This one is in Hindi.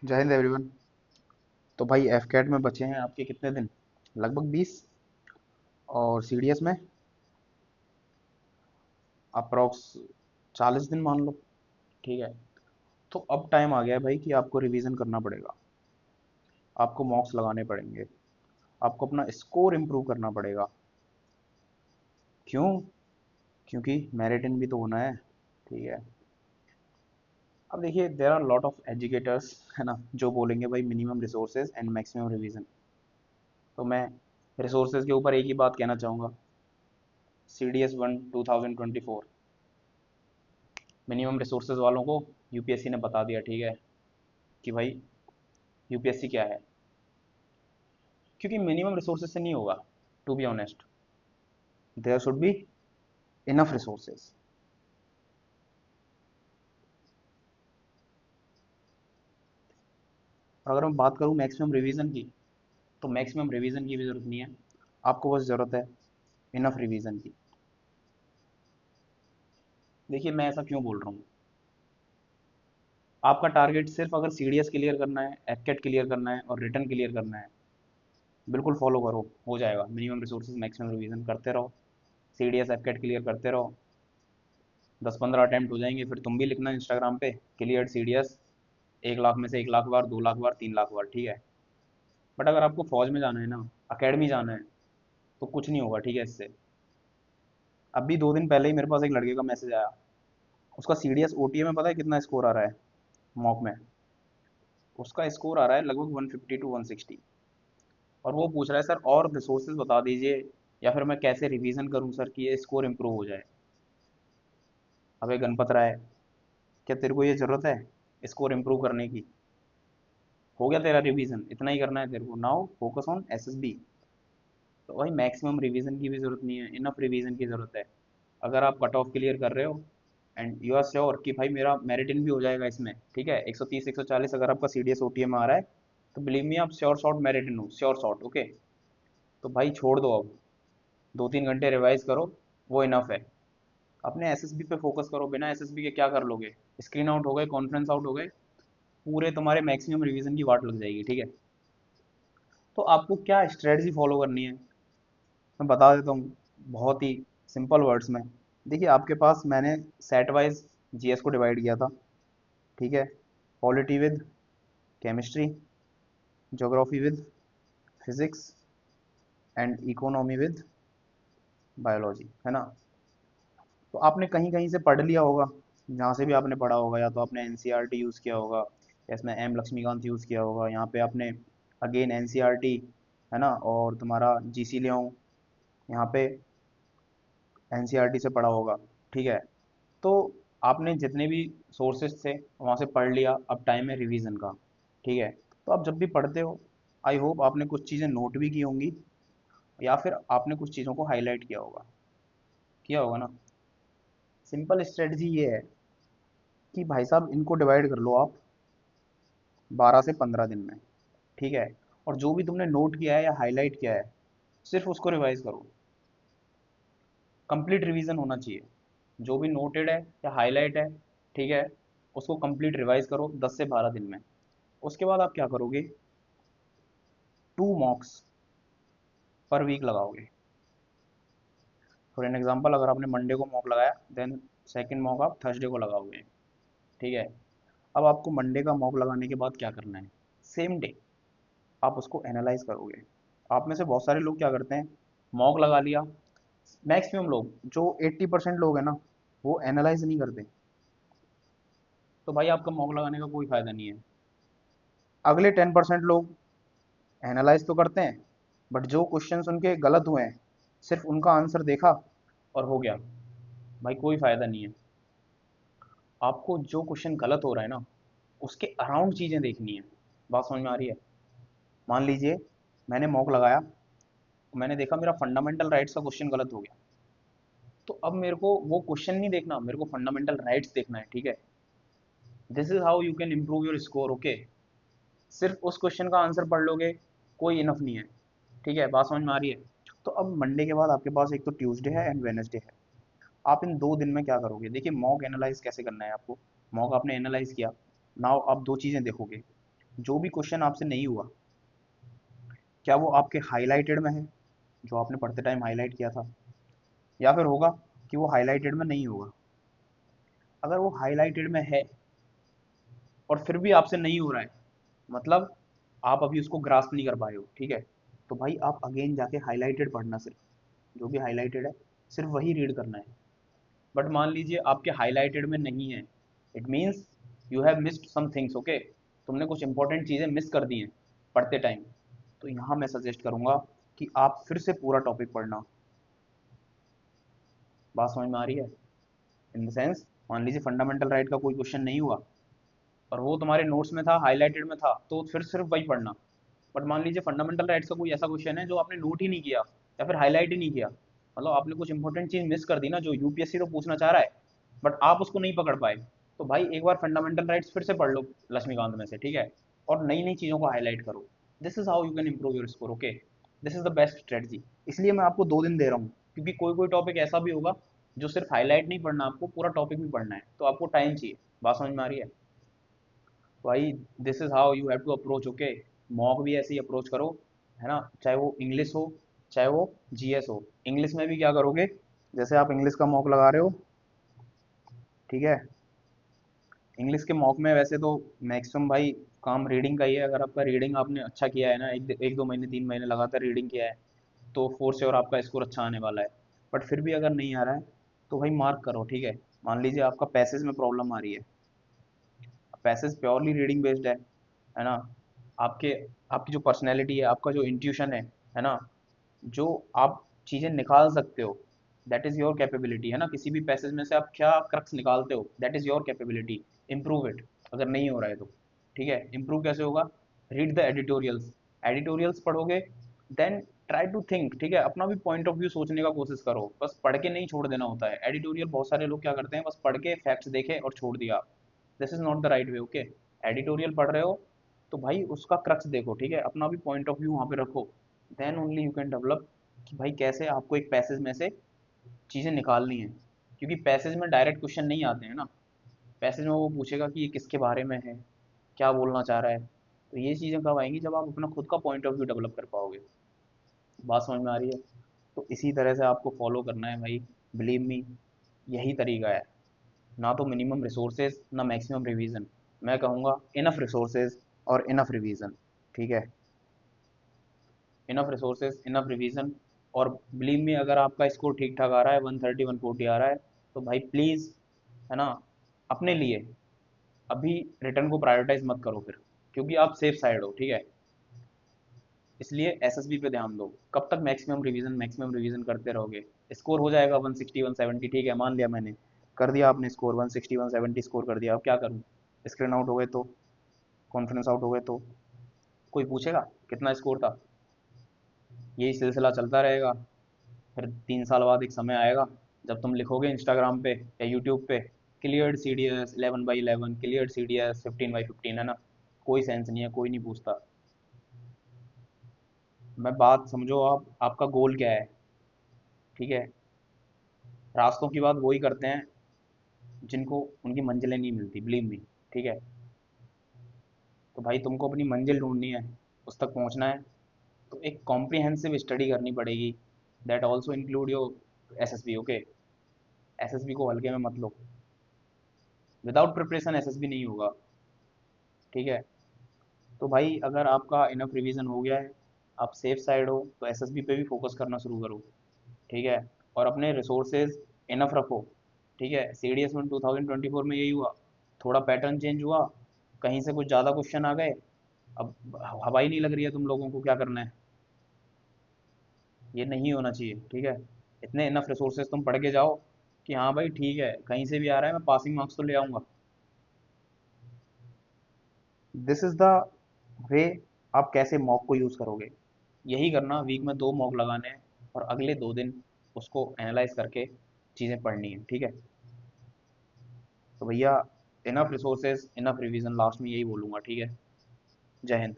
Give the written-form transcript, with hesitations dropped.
जय हिंद एवरीवन। तो भाई एफ कैट में बचे हैं आपके कितने दिन? लगभग 20। और सी डी एस में अप्रॉक्स 40 दिन मान लो। ठीक है। तो अब टाइम आ गया है भाई कि आपको रिवीजन करना पड़ेगा। आपको मॉक्स लगाने पड़ेंगे। आपको अपना स्कोर इम्प्रूव करना पड़ेगा। क्यों? क्योंकि मेरिट इन भी तो होना है। ठीक है। अब देखिए, there are lot of educators, है ना, जो बोलेंगे भाई minimum resources and maximum revision. तो मैं रिसोर्सेज के ऊपर एक ही बात कहना चाहूँगा। C D S one 2024 minimum resources वालों को यूपीएससी ने बता दिया। ठीक है कि भाई यूपीएससी क्या है। क्योंकि मिनिमम रिसोर्सेज से नहीं होगा। To be honest, there should be enough resources. और अगर मैं बात करूँ मैक्सिमम रिवीजन की, तो मैक्सिमम रिवीजन की भी ज़रूरत नहीं है। आपको बस ज़रूरत है इनफ रिवीजन की। देखिए, मैं ऐसा क्यों बोल रहा हूँ। आपका टारगेट सिर्फ अगर सी डी एस क्लियर करना है, एफकेट क्लियर करना है और रिटर्न क्लियर करना है, बिल्कुल फॉलो करो, हो जाएगा। मिनिमम रिसोर्सेज मैक्सिमम रिवीजन करते रहो। सी डी एस एफकेट क्लियर करते रहो। 10-15 अटैम्प्ट हो जाएंगे, फिर तुम भी लिखना इंस्टाग्राम पे clear C D S 1 lakh में से 1 लाख बार, 2 लाख बार, 3 लाख बार। ठीक है। बट अगर आपको फौज में जाना है ना, अकेडमी जाना है, तो कुछ नहीं होगा। ठीक है इससे। अभी 2 दिन पहले ही मेरे पास एक लड़के का मैसेज आया। उसका C D S O T A में पता है कितना स्कोर आ रहा है? मॉक में उसका स्कोर आ रहा है लगभग 150 to 160। और वो पूछ रहा है, सर और रिसोर्सेज बता दीजिए, या फिर मैं कैसे रिवीजन करूं सर कि ये स्कोर इम्प्रूव हो जाए। अबे गणपत राय, क्या तेरे को ये ज़रूरत है स्कोर इम्प्रूव करने की? हो गया तेरा रिवीजन, इतना ही करना है तेरे को। Now focus on S S B. तो भाई मैक्सिमम रिवीजन की भी ज़रूरत नहीं है, इनफ रिवीजन की ज़रूरत है। अगर आप कट ऑफ क्लियर कर रहे हो एंड यू आर श्योर कि भाई मेरा मेरिट इन भी हो जाएगा इसमें, ठीक है, 130 140 अगर आपका C D S O T A में आ रहा है, तो बिलीव मी आप श्योर शॉट मेरिट इन हो, श्योर शॉट। ओके। तो भाई छोड़ दो अब। 2-3 घंटे रिवाइज करो, वो इनफ है। अपने एस एस बी पे फोकस करो। बिना एस एस बी के क्या कर लोगे? स्क्रीन आउट हो गए, कॉन्फ्रेंस आउट हो गए, पूरे तुम्हारे मैक्सिमम रिवीजन की वाट लग जाएगी। ठीक है। तो आपको क्या स्ट्रेटजी फॉलो करनी है, मैं बता देता हूँ बहुत ही सिंपल वर्ड्स में। देखिए, आपके पास मैंने सेट वाइज जीएस को डिवाइड किया था। ठीक है। Polity with chemistry, geography with physics and economy with biology, है ना। तो आपने कहीं कहीं से पढ़ लिया होगा, जहाँ से भी आपने पढ़ा होगा, या तो आपने एनसीईआरटी यूज़ किया होगा, या इसमें एम लक्ष्मीकांत यूज़ किया होगा, यहाँ पे आपने अगेन एनसीईआरटी, है ना, और तुम्हारा जीसी ले आऊँ, यहाँ पे एनसीईआरटी से पढ़ा होगा। ठीक है। तो आपने जितने भी सोर्सेज थे वहाँ से पढ़ लिया, अब टाइम है रिवीजन का। ठीक है। तो आप जब भी पढ़ते हो, आई होप आपने कुछ चीज़ें नोट भी की होंगी, या फिर आपने कुछ चीज़ों को हाईलाइट किया होगा ना। सिंपल स्ट्रेटजी ये है कि भाई साहब इनको डिवाइड कर लो आप 12 से 15 दिन में। ठीक है। और जो भी तुमने नोट किया है या हाईलाइट किया है, सिर्फ उसको रिवाइज करो। कंप्लीट रिवीजन होना चाहिए। जो भी नोटेड है या हाईलाइट है, ठीक है, उसको कंप्लीट रिवाइज करो 10 से 12 दिन में। उसके बाद आप क्या करोगे? 2 मॉक्स पर वीक लगाओगे। फॉर एन एग्जाम्पल, अगर आपने मंडे को मॉक लगाया, देन सेकेंड मॉक आप थर्सडे को लगाओगे। ठीक है। अब आपको मंडे का मॉक लगाने के बाद क्या करना है? सेम डे आप उसको एनालाइज करोगे। आप में से बहुत सारे लोग क्या करते हैं, मॉक लगा लिया। मैक्सिमम लोग, जो 80% लोग हैं ना, वो एनालाइज नहीं करते। तो भाई आपका मॉक लगाने का कोई फ़ायदा नहीं है। अगले 10% लोग एनालाइज तो करते हैं, बट जो क्वेश्चंस उनके गलत हुए हैं, सिर्फ उनका आंसर देखा और हो गया। भाई कोई फ़ायदा नहीं है। आपको जो क्वेश्चन गलत हो रहा है ना, उसके अराउंड चीज़ें देखनी है। बात समझ में आ रही है? मान लीजिए मैंने मॉक लगाया, मैंने देखा मेरा फंडामेंटल राइट्स का क्वेश्चन गलत हो गया, तो अब मेरे को वो क्वेश्चन नहीं देखना, मेरे को फंडामेंटल राइट्स देखना है। ठीक है। This is how you can improve your score. Okay. सिर्फ उस क्वेश्चन का आंसर पढ़ लोगे, कोई इनफ नहीं है। ठीक है। बात समझ में आ रही है? तो अब मंडे के बाद आपके पास एक तो ट्यूसडे है एंड वेनसडे है। आप इन 2 दिन में क्या करोगे? देखिए, मॉक एनालाइज कैसे करना है आपको। मॉक आपने एनालाइज किया, नाउ आप 2 चीज़ें देखोगे। जो भी क्वेश्चन आपसे नहीं हुआ, क्या वो आपके हाईलाइटेड में है, जो आपने पढ़ते टाइम हाईलाइट किया था, या फिर होगा कि वो हाईलाइटेड में नहीं होगा। अगर वो हाईलाइटेड में है और फिर भी आपसे नहीं हो रहा है, मतलब आप अभी उसको ग्रास्प नहीं कर पाए हो, ठीक है, तो भाई आप अगेन जाके हाईलाइटेड पढ़ना, सिर्फ जो भी हाईलाइटेड है सिर्फ वही रीड करना है। बट मान लीजिए आपके हाईलाइटेड में नहीं है, it means you have missed some things, okay, तुमने कुछ इंपॉर्टेंट चीज़ें मिस कर दी हैं पढ़ते टाइम। तो यहाँ मैं सजेस्ट करूँगा कि आप फिर से पूरा टॉपिक पढ़ना। बात समझ में आ रही है? इन द सेंस, मान लीजिए फंडामेंटल राइट का कोई क्वेश्चन नहीं हुआ और वो तुम्हारे नोट्स में था, हाईलाइटेड में था, तो फिर सिर्फ वही पढ़ना। बट मान लीजिए फंडामेंटल राइट्स का कोई ऐसा क्वेश्चन है जो आपने नोट ही नहीं किया या फिर हाईलाइट ही नहीं किया, मतलब आपने कुछ इंपॉर्टेंट चीज़ मिस कर दी ना, जो यूपीएससी तो पूछना चाह रहा है बट आप उसको नहीं पकड़ पाए, तो भाई एक बार फंडामेंटल राइट्स फिर से पढ़ लो लक्ष्मीकांत में से, ठीक है, और नई नई चीज़ों को हाईलाइट करो। This is how you can improve your score, okay. This is the best strategy. इसलिए मैं आपको 2 दिन दे रहा हूँ, क्योंकि कोई कोई टॉपिक ऐसा भी होगा जो सिर्फ हाईलाइट नहीं पढ़ना, आपको पूरा टॉपिक भी पढ़ना है, तो आपको टाइम चाहिए। बात समझ में आ रही है? भाई this is how you have to approach, okay. Mock भी ऐसे ही अप्रोच करो, है ना, चाहे वो इंग्लिश हो चाहे वो जीएस हो। इंग्लिश में भी क्या करोगे, जैसे आप इंग्लिश का मॉक लगा रहे हो, ठीक है, इंग्लिश के मॉक में वैसे तो मैक्सिमम भाई काम रीडिंग का ही है। अगर आपका रीडिंग आपने अच्छा किया है ना, एक दो महीने 3 महीने लगातार रीडिंग किया है, तो फोर श्योर आपका स्कोर अच्छा आने वाला है। बट फिर भी अगर नहीं आ रहा है तो भाई मार्क करो, ठीक है। मान लीजिए आपका पैसेज में प्रॉब्लम आ रही है, पैसेज प्योरली रीडिंग बेस्ड है ना, आपके आपकी जो पर्सनैलिटी है, आपका जो इंट्यूशन है ना, जो आप चीज़ें निकाल सकते हो, दैट इज़ योर कैपेबिलिटी, है ना, किसी भी पैसेज में से आप क्या क्रक्स निकालते हो, that is your capability. Improve it. अगर नहीं हो रहा है तो, ठीक है, इम्प्रूव कैसे होगा? Read the editorials. एडिटोरियल्स पढ़ोगे, देन ट्राई टू थिंक, ठीक है, अपना भी पॉइंट ऑफ व्यू सोचने का कोशिश करो, बस पढ़ के नहीं छोड़ देना होता है। एडिटोरियल बहुत सारे लोग क्या करते हैं, बस पढ़ के फैक्ट्स देखे और छोड़ दिया। This is not the right way, okay. Editorial पढ़ रहे हो तो भाई उसका क्रक्स देखो, ठीक है, अपना भी पॉइंट ऑफ व्यू वहाँ पे रखो, then only you can develop कि भाई कैसे आपको एक पैसेज में से चीज़ें निकालनी है। क्योंकि पैसेज में डायरेक्ट क्वेश्चन नहीं आते हैं ना, पैसेज में वो पूछेगा कि ये किसके बारे में है, क्या बोलना चाह रहा है, तो ये चीज़ें कब आएंगी, जब आप अपना खुद का पॉइंट ऑफ व्यू डेवलप कर पाओगे। बात समझ में आ रही है? तो इसी तरह से आपको फॉलो करना है भाई, बिलीव मी, यही तरीका है। ना तो मिनिमम रिसोर्सेज ना मैक्सिमम रिवीजन, मैं कहूँगा इनफ रिसोर्सेज और इनफ रिवीजन, ठीक है, इनफ रिसोर्सेज इनफ रिवीजन। और बिलीव मी, अगर आपका स्कोर ठीक ठाक आ रहा है, 130 140 आ रहा है, तो भाई प्लीज़, है ना, अपने लिए अभी रिटर्न को प्रायोरिटाइज मत करो फिर, क्योंकि आप सेफ साइड हो, ठीक है। इसलिए एसएसबी पे ध्यान दो। कब तक मैक्सिमम रिवीजन करते रहोगे? स्कोर हो जाएगा 160 170, ठीक है, मान लिया मैंने, कर दिया आपने स्कोर 160 170 स्कोर कर दिया, अब क्या करूँ? स्क्रीन आउट हो गए तो, कॉन्फिडेंस आउट हो गए तो कोई पूछेगा कितना स्कोर था? यही सिलसिला चलता रहेगा। फिर 3 साल बाद एक समय आएगा जब तुम लिखोगे इंस्टाग्राम पे या यूट्यूब पे, cleared C D S 11/11, cleared C D S 15/15, है ना, कोई सेंस नहीं है, कोई नहीं पूछता। मैं बात समझो, आप आपका गोल क्या है, ठीक है। रास्तों की बात वही करते हैं जिनको उनकी मंजिलें नहीं मिलती, बिलीव मी, ठीक है। तो भाई तुमको अपनी मंजिल ढूंढनी है, उस तक पहुंचना है, तो एक कॉम्प्रिहेंसिव स्टडी करनी पड़ेगी, that also include your SSB, okay. SSB को हल्के में मत लो, विदाउट प्रिपरेशन एसएसबी नहीं होगा, ठीक है। तो भाई अगर आपका इनफ रिवीजन हो गया है, आप सेफ साइड हो, तो एसएसबी पे भी फोकस करना शुरू करो, ठीक है। और अपने रिसोर्सेज इनफ रखो, ठीक है। सीडीएस में 2024 में यही हुआ, थोड़ा पैटर्न चेंज हुआ, कहीं से कुछ ज़्यादा क्वेश्चन आ गए, अब हवा ही नहीं लग रही है तुम लोगों को क्या करना है। ये नहीं होना चाहिए, ठीक है। इतने इनफ रिसोर्सेज तुम पढ़ के जाओ कि हाँ भाई ठीक है, कहीं से भी आ रहा है मैं पासिंग मार्क्स तो ले आऊँगा। This is the way. आप कैसे मॉक को यूज़ करोगे, यही करना, वीक में 2 मॉक लगाने हैं और अगले 2 दिन उसको एनालाइज करके चीज़ें पढ़नी है, ठीक है। तो भैया, enough resources enough revision, last में यही बोलूँगा, ठीक है। जय हिंद।